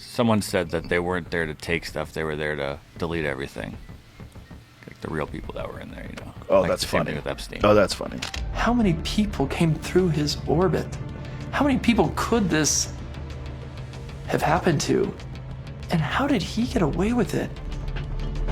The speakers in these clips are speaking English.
Someone said that they weren't there to take stuff; they were there to delete everything. Like the real people that were in there, you know. Oh, like that's the same funny. thing with Epstein. Oh, that's funny. How many people came through his orbit? How many people could this have happened to? And how did he get away with it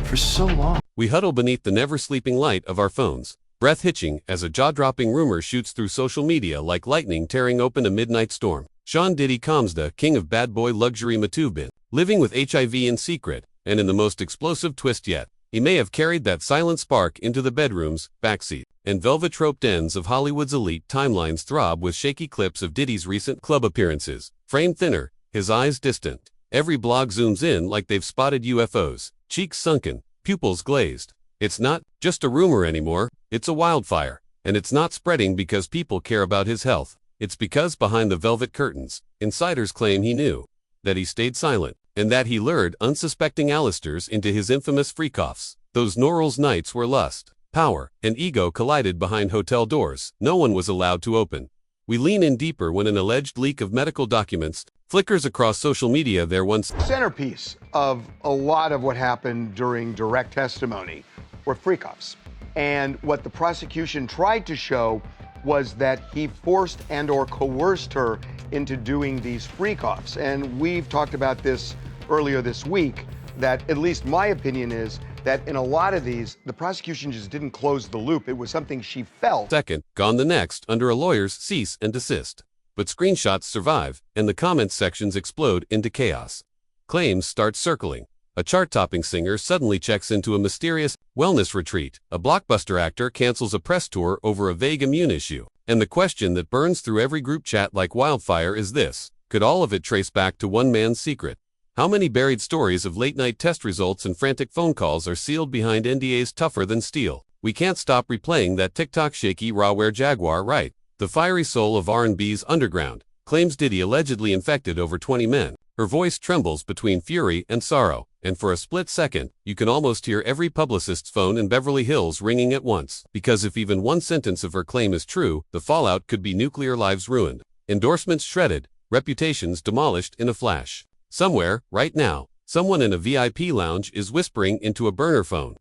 for so long? We huddle beneath the never-sleeping light of our phones, breath hitching as a jaw-dropping rumor shoots through social media like lightning tearing open a midnight storm. Sean Diddy Combs, the king of bad boy luxury Matubin, living with HIV in secret, and in the most explosive twist yet, he may have carried that silent spark into the bedroom's backseat. And velvet-roped ends of Hollywood's elite timelines throb with shaky clips of Diddy's recent club appearances. Framed thinner, his eyes distant. Every blog zooms in like they've spotted UFOs, cheeks sunken, pupils glazed. It's not just a rumor anymore, it's a wildfire. And it's not spreading because people care about his health. It's because behind the velvet curtains, insiders claim he knew, that he stayed silent, and that he lured unsuspecting Alisters into his infamous freak-offs. Those Norrell's nights where lust, power, and ego collided behind hotel doors no one was allowed to open. We lean in deeper when an alleged leak of medical documents flickers across social media. There once centerpiece of a lot of what happened during direct testimony were freak-offs. And what the prosecution tried to show was that he forced and or coerced her into doing these freak-offs. And we've talked about this earlier this week, that at least my opinion is that in a lot of these, the prosecution just didn't close the loop. It was something she felt. second, gone the next, under a lawyer's cease and desist. But screenshots survive, and the comments sections explode into chaos. Claims start circling. A chart-topping singer suddenly checks into a mysterious wellness retreat. A blockbuster actor cancels a press tour over a vague immune issue. And the question that burns through every group chat like wildfire is this: could all of it trace back to one man's secret? How many buried stories of late-night test results and frantic phone calls are sealed behind NDAs tougher than steel? We can't stop replaying that TikTok shaky rawware Jaguar, right? The fiery soul of R&B's underground, claims Diddy allegedly infected over 20 men. Her voice trembles between fury and sorrow, and for a split second, you can almost hear every publicist's phone in Beverly Hills ringing at once. Because if even one sentence of her claim is true, the fallout could be nuclear lives ruined, endorsements shredded, reputations demolished in a flash. Somewhere, right now, someone in a VIP lounge is whispering into a burner phone,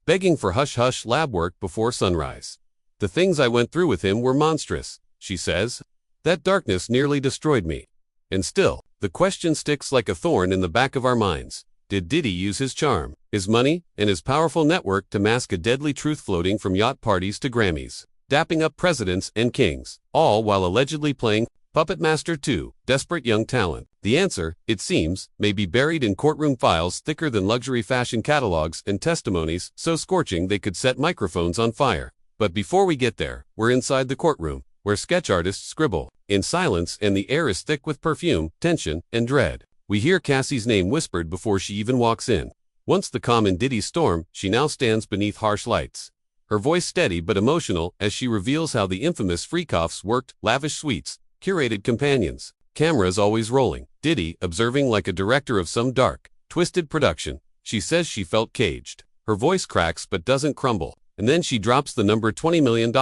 begging for hush-hush lab work before sunrise. The things I went through with him were monstrous, she says. That darkness nearly destroyed me. And still, the question sticks like a thorn in the back of our minds. Did Diddy use his charm, his money, and his powerful network to mask a deadly truth floating from yacht parties to Grammys, dapping up presidents and kings, all while allegedly playing Puppet Master 2, desperate young talent? The answer, it seems, may be buried in courtroom files thicker than luxury fashion catalogs and testimonies so scorching they could set microphones on fire. But before we get there, we're inside the courtroom, where sketch artists scribble in silence and the air is thick with perfume, tension, and dread. We hear Cassie's name whispered before she even walks in. Once the calm in Diddy's storm, she now stands beneath harsh lights. Her voice steady but emotional as she reveals how the infamous freak-offs worked: lavish suites, curated companions, cameras always rolling. Diddy, observing like a director of some dark, twisted production. She says she felt caged. Her voice cracks but doesn't crumble. And then she drops the number $20 million,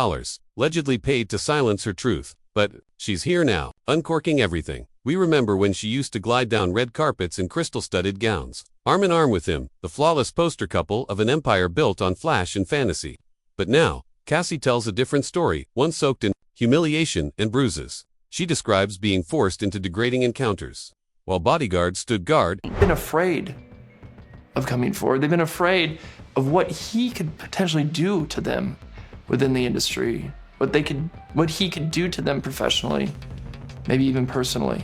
allegedly paid to silence her truth. But she's here now, uncorking everything. We remember when she used to glide down red carpets in crystal-studded gowns, arm in arm with him, the flawless poster couple of an empire built on flash and fantasy. But now, Cassie tells a different story, one soaked in humiliation and bruises. She describes being forced into degrading encounters, while bodyguards stood guard. They've been afraid of coming forward. They've been afraid of what he could potentially do to them within the industry, what he could do to them professionally, maybe even personally.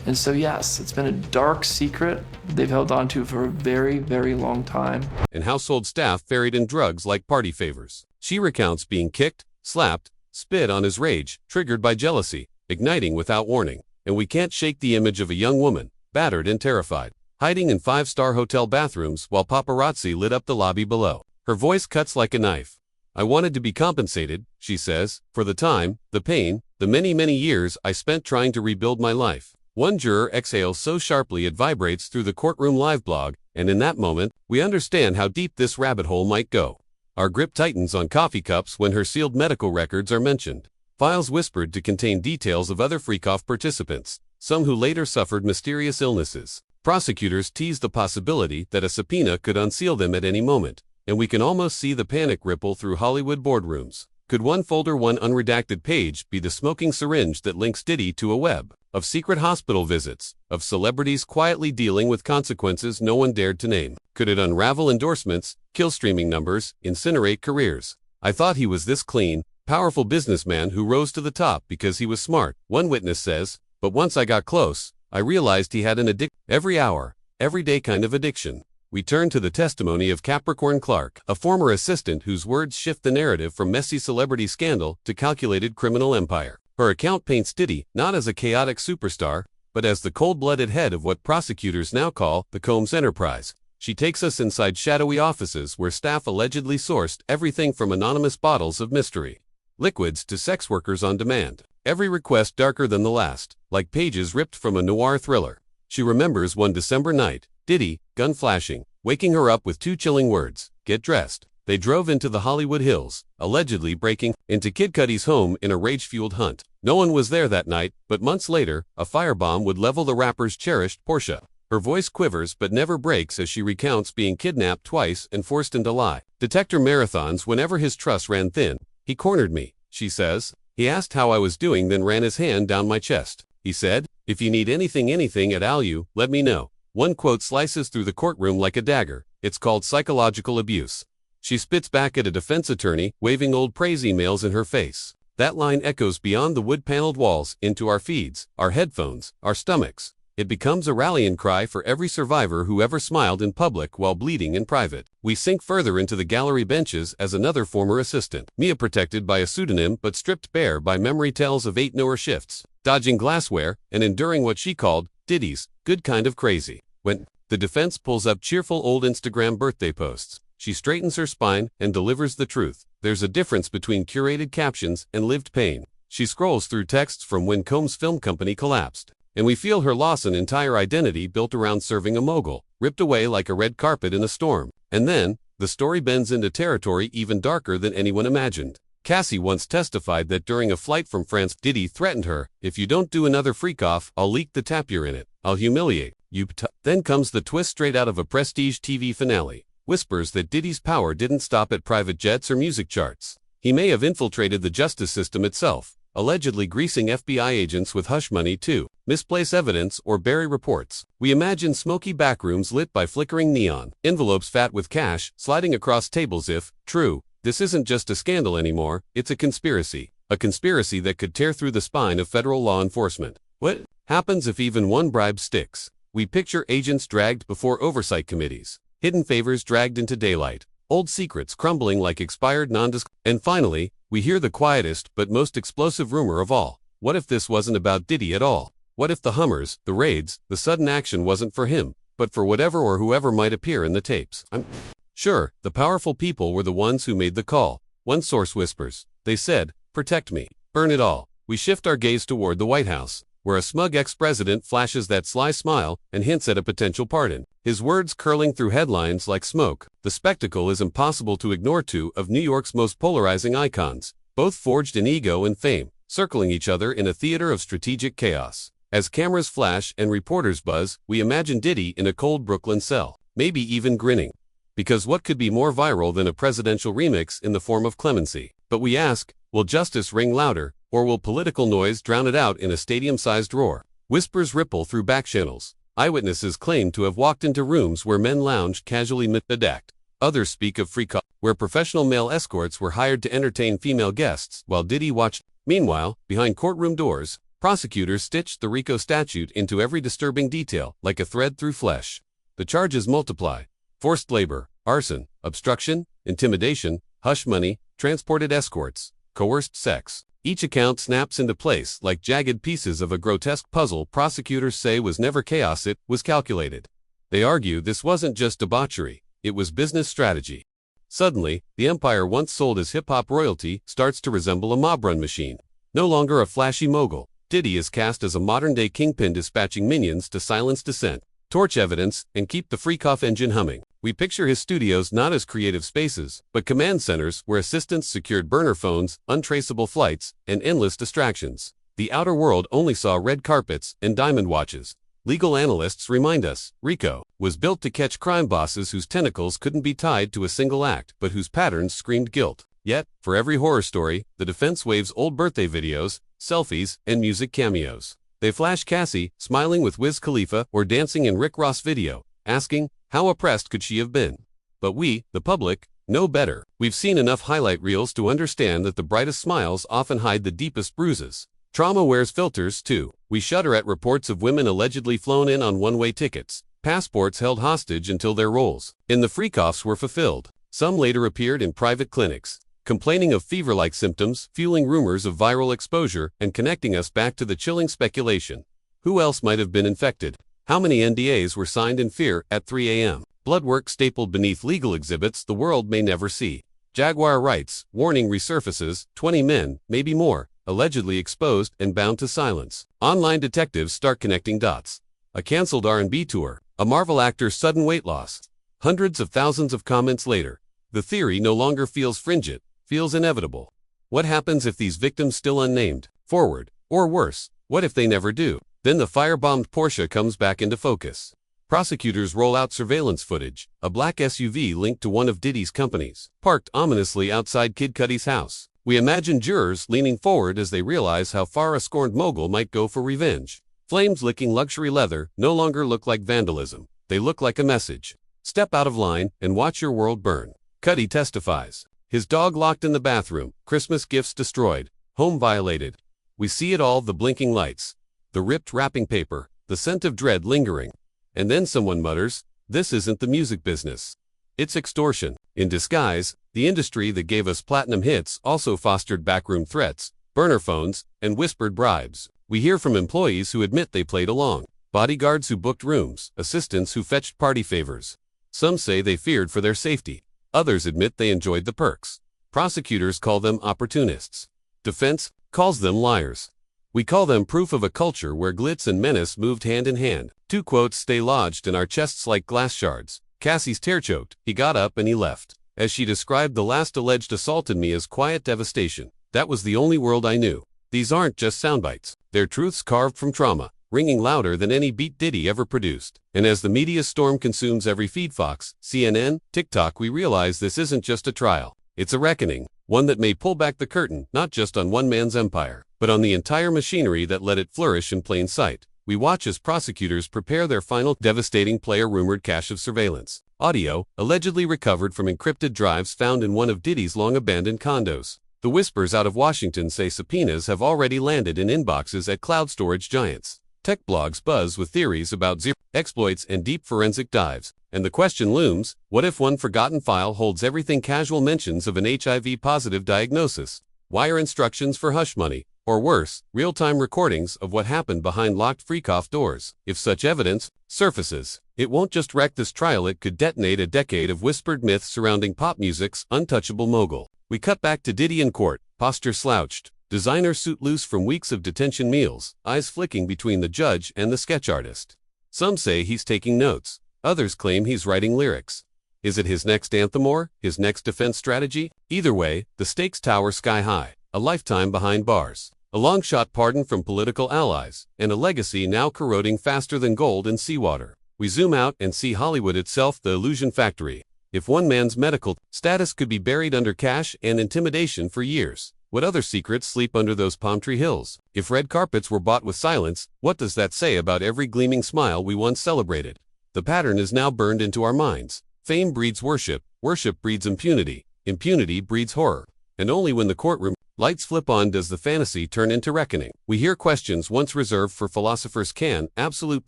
And so yes, it's been a dark secret they've held on to for a very, very long time. And household staff ferried in drugs like party favors. She recounts being kicked, slapped, spit on as rage, triggered by jealousy, igniting without warning. And we can't shake the image of a young woman, battered and terrified, hiding in five-star hotel bathrooms while paparazzi lit up the lobby below. Her voice cuts like a knife. I wanted to be compensated, she says, for the time, the pain, the many, many years I spent trying to rebuild my life. One juror exhales so sharply it vibrates through the courtroom live blog, and in that moment, we understand how deep this rabbit hole might go. Our grip tightens on coffee cups when her sealed medical records are mentioned. Files whispered to contain details of other freak-off participants, some who later suffered mysterious illnesses. Prosecutors tease the possibility that a subpoena could unseal them at any moment, and we can almost see the panic ripple through Hollywood boardrooms. Could one folder, one unredacted page be the smoking syringe that links Diddy to a web of secret hospital visits, of celebrities quietly dealing with consequences no one dared to name? Could it unravel endorsements, kill streaming numbers, incinerate careers? I thought he was this clean, powerful businessman who rose to the top because he was smart, one witness says, but once I got close, I realized he had an every hour, every day kind of addiction. We turn to the testimony of Capricorn Clark, a former assistant whose words shift the narrative from messy celebrity scandal to calculated criminal empire. Her account paints Diddy not as a chaotic superstar, but as the cold-blooded head of what prosecutors now call the Combs enterprise. She takes us inside shadowy offices where staff allegedly sourced everything from anonymous bottles of mystery liquids to sex workers on demand. Every request darker than the last, like pages ripped from a noir thriller. She remembers one December night, Diddy, gun flashing, waking her up with two chilling words, "Get dressed." They drove into the Hollywood Hills, allegedly breaking into Kid Cudi's home in a rage-fueled hunt. No one was there that night, but months later, a firebomb would level the rapper's cherished Porsche. Her voice quivers but never breaks as she recounts being kidnapped twice and forced into lie detector marathons whenever his trust ran thin. "He cornered me," she says. "He asked how I was doing, then ran his hand down my chest. He said, 'If you need anything at ALU, let me know.'" One quote slices through the courtroom like a dagger. It's called psychological abuse. She spits back at a defense attorney, waving old praise emails in her face. That line echoes beyond the wood-paneled walls, into our feeds, our headphones, our stomachs. It becomes a rallying cry for every survivor who ever smiled in public while bleeding in private. We sink further into the gallery benches as another former assistant, Mia, protected by a pseudonym but stripped bare by memory tells of 8-hour shifts, dodging glassware and enduring what she called Diddy's good kind of crazy. When the defense pulls up cheerful old Instagram birthday posts, she straightens her spine and delivers the truth. There's a difference between curated captions and lived pain. She scrolls through texts from when Combs' film company collapsed, and we feel her loss an entire identity built around serving a mogul, ripped away like a red carpet in a storm. And then, the story bends into territory even darker than anyone imagined. Cassie once testified that during a flight from France, Diddy threatened her, "If you don't do another freak-off, I'll leak the tap you're in it. I'll humiliate you." Then comes the twist straight out of a prestige TV finale. Whispers that Diddy's power didn't stop at private jets or music charts. He may have infiltrated the justice system itself, allegedly greasing FBI agents with hush money to misplace evidence or bury reports. We imagine smoky backrooms lit by flickering neon, envelopes fat with cash sliding across tables. If true, this isn't just a scandal anymore, it's a conspiracy that could tear through the spine of federal law enforcement. What happens if even one bribe sticks? We picture agents dragged before oversight committees, hidden favors dragged into daylight, old secrets crumbling like expired and finally, we hear the quietest but most explosive rumor of all. What if this wasn't about Diddy at all? What if the Hummers, the raids, the sudden action wasn't for him, but for whatever or whoever might appear in the tapes? I'm sure the powerful people were the ones who made the call. One source whispers, "They said, 'Protect me, burn it all.'" We shift our gaze toward the White House, where a smug ex-president flashes that sly smile and hints at a potential pardon, his words curling through headlines like smoke. The spectacle is impossible to ignore. Two of New York's most polarizing icons, both forged in ego and fame, circling each other in a theater of strategic chaos. As cameras flash and reporters buzz, we imagine Diddy in a cold Brooklyn cell, maybe even grinning. Because what could be more viral than a presidential remix in the form of clemency? But we ask, will justice ring louder, or will political noise drown it out in a stadium-sized roar? Whispers ripple through backchannels. Eyewitnesses claim to have walked into rooms where men lounged casually mid-act. Others speak of free call, where professional male escorts were hired to entertain female guests while Diddy watched. Meanwhile, behind courtroom doors, prosecutors stitched the RICO statute into every disturbing detail like a thread through flesh. The charges multiply: forced labor, arson, obstruction, intimidation, hush money, transported escorts, coerced sex. Each account snaps into place like jagged pieces of a grotesque puzzle prosecutors say was never chaos, it was calculated. They argue this wasn't just debauchery, it was business strategy. Suddenly, the empire once sold as hip-hop royalty starts to resemble a mob-run machine. No longer a flashy mogul, Diddy is cast as a modern-day kingpin dispatching minions to silence dissent, torch evidence, and keep the freak-off engine humming. We picture his studios not as creative spaces, but command centers where assistants secured burner phones, untraceable flights, and endless distractions. The outer world only saw red carpets and diamond watches. Legal analysts remind us, RICO was built to catch crime bosses whose tentacles couldn't be tied to a single act, but whose patterns screamed guilt. Yet, for every horror story, the defense waves old birthday videos, selfies, and music cameos. They flash Cassie, smiling with Wiz Khalifa or dancing in Rick Ross video, asking, how oppressed could she have been? But we, the public, know better. We've seen enough highlight reels to understand that the brightest smiles often hide the deepest bruises. Trauma wears filters, too. We shudder at reports of women allegedly flown in on one-way tickets, passports held hostage until their roles in the freak-offs were fulfilled. Some later appeared in private clinics, complaining of fever-like symptoms, fueling rumors of viral exposure, and connecting us back to the chilling speculation. Who else might have been infected? How many NDAs were signed in fear at 3 a.m.? Bloodwork stapled beneath legal exhibits the world may never see. Jaguar writes, warning resurfaces, 20 men, maybe more, allegedly exposed and bound to silence. Online detectives start connecting dots. A canceled R&B tour, a Marvel actor's sudden weight loss. Hundreds of thousands of comments later, the theory no longer feels fringent, feels inevitable. What happens if these victims still unnamed, forward, or worse, what if they never do? Then the firebombed Porsche comes back into focus. Prosecutors roll out surveillance footage, a black SUV linked to one of Diddy's companies, parked ominously outside Kid Cudi's house. We imagine jurors leaning forward as they realize how far a scorned mogul might go for revenge. Flames-licking luxury leather no longer look like vandalism. They look like a message. Step out of line and watch your world burn. Cudi testifies. His dog locked in the bathroom, Christmas gifts destroyed, home violated. We see it all, the blinking lights, the ripped wrapping paper, the scent of dread lingering. And then someone mutters, this isn't the music business. It's extortion. In disguise, the industry that gave us platinum hits also fostered backroom threats, burner phones, and whispered bribes. We hear from employees who admit they played along, bodyguards who booked rooms, assistants who fetched party favors. Some say they feared for their safety. Others admit they enjoyed the perks. Prosecutors call them opportunists. Defense calls them liars. We call them proof of a culture where glitz and menace moved hand in hand. Two quotes stay lodged in our chests like glass shards. Cassie's tear-choked, he got up and he left. As she described the last alleged assault in me as quiet devastation. That was the only world I knew. These aren't just soundbites. They're truths carved from trauma, ringing louder than any beat Diddy ever produced. And as the media storm consumes every feed, Fox, CNN, TikTok, we realize this isn't just a trial. It's a reckoning, one that may pull back the curtain, not just on one man's empire, but on the entire machinery that let it flourish in plain sight. We watch as prosecutors prepare their final devastating rumored cache of surveillance audio, allegedly recovered from encrypted drives found in one of Diddy's long-abandoned condos. The whispers out of Washington say subpoenas have already landed in inboxes at cloud storage giants. Tech blogs buzz with theories about zero exploits and deep forensic dives. And the question looms, what if one forgotten file holds everything casual mentions of an HIV-positive diagnosis? Wire instructions for hush money, or worse, real-time recordings of what happened behind locked freak-off doors. If such evidence surfaces, it won't just wreck this trial, it could detonate a decade of whispered myths surrounding pop music's untouchable mogul. We cut back to Diddy in court, posture slouched, designer suit loose from weeks of detention meals, eyes flicking between the judge and the sketch artist. Some say he's taking notes. Others claim he's writing lyrics. Is it his next anthem or his next defense strategy? Either way, the stakes tower sky high. A lifetime behind bars, a long-shot pardon from political allies, and a legacy now corroding faster than gold in seawater. We zoom out and see Hollywood itself, the illusion factory. If one man's medical status could be buried under cash and intimidation for years, what other secrets sleep under those palm tree hills? If red carpets were bought with silence, what does that say about every gleaming smile we once celebrated? The pattern is now burned into our minds. Fame breeds worship, worship breeds impunity, impunity breeds horror. And only when the courtroom lights flip on does the fantasy turn into reckoning. We hear questions once reserved for philosophers: can absolute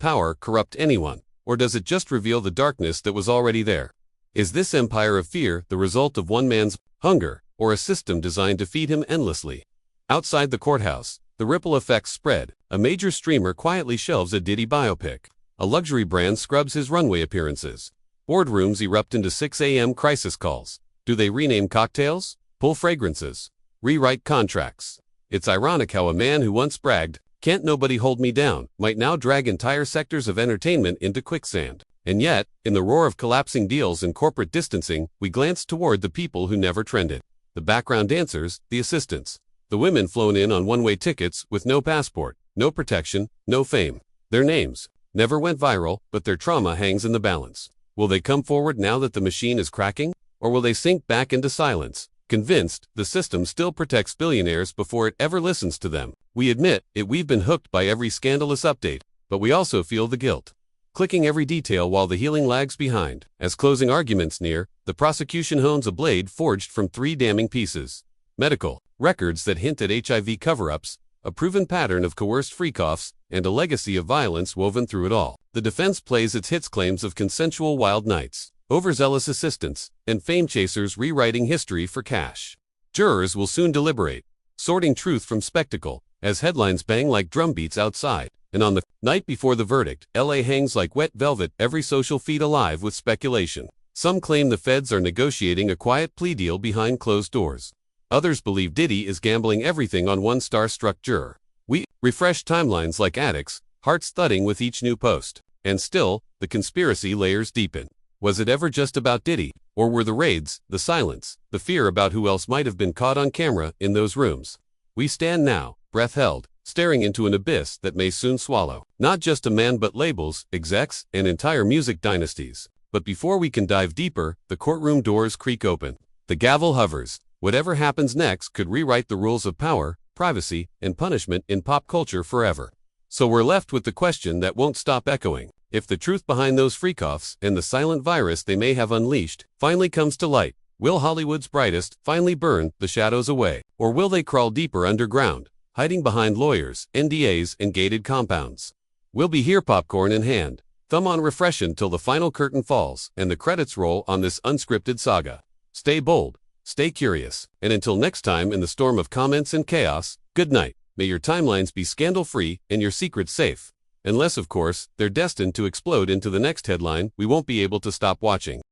power corrupt anyone? Or does it just reveal the darkness that was already there? Is this empire of fear the result of one man's hunger, or a system designed to feed him endlessly? Outside the courthouse, the ripple effects spread. A major streamer quietly shelves a Diddy biopic. A luxury brand scrubs his runway appearances. Boardrooms erupt into 6 a.m. crisis calls. Do they rename cocktails? Pull fragrances? Rewrite contracts? It's ironic how a man who once bragged, "Can't nobody hold me down," might now drag entire sectors of entertainment into quicksand. And yet, in the roar of collapsing deals and corporate distancing, we glance toward the people who never trended. The background dancers, the assistants, the women flown in on one-way tickets with no passport, no protection, no fame. Their names, never went viral, but their trauma hangs in the balance. Will they come forward now that the machine is cracking? Or will they sink back into silence, convinced the system still protects billionaires before it ever listens to them? We admit it, we've been hooked by every scandalous update, but we also feel the guilt, clicking every detail while the healing lags behind. As closing arguments near, the prosecution hones a blade forged from 3 damning pieces: medical records that hint at HIV cover-ups, a proven pattern of coerced freak-offs, and a legacy of violence woven through it all. The defense plays its hits claims of consensual wild nights, overzealous assistants, and fame chasers rewriting history for cash. Jurors will soon deliberate, sorting truth from spectacle, as headlines bang like drumbeats outside. And on the night before the verdict, LA hangs like wet velvet, every social feed alive with speculation. Some claim the feds are negotiating a quiet plea deal behind closed doors. Others believe Diddy is gambling everything on one star-struck juror. We refresh timelines like addicts, hearts thudding with each new post. And still, the conspiracy layers deepen. Was it ever just about Diddy? Or were the raids, the silence, the fear about who else might have been caught on camera in those rooms? We stand now, breath held, staring into an abyss that may soon swallow not just a man but labels, execs, and entire music dynasties. But before we can dive deeper, the courtroom doors creak open. The gavel hovers. Whatever happens next could rewrite the rules of power, privacy, and punishment in pop culture forever. So we're left with the question that won't stop echoing. If the truth behind those freak-offs and the silent virus they may have unleashed finally comes to light, will Hollywood's brightest finally burn the shadows away? Or will they crawl deeper underground, hiding behind lawyers, NDAs, and gated compounds? We'll be here, popcorn in hand, thumb on refresh until the final curtain falls and the credits roll on this unscripted saga. Stay bold, stay curious, and until next time in the storm of comments and chaos, good night. May your timelines be scandal-free and your secrets safe. Unless, of course, they're destined to explode into the next headline we won't be able to stop watching.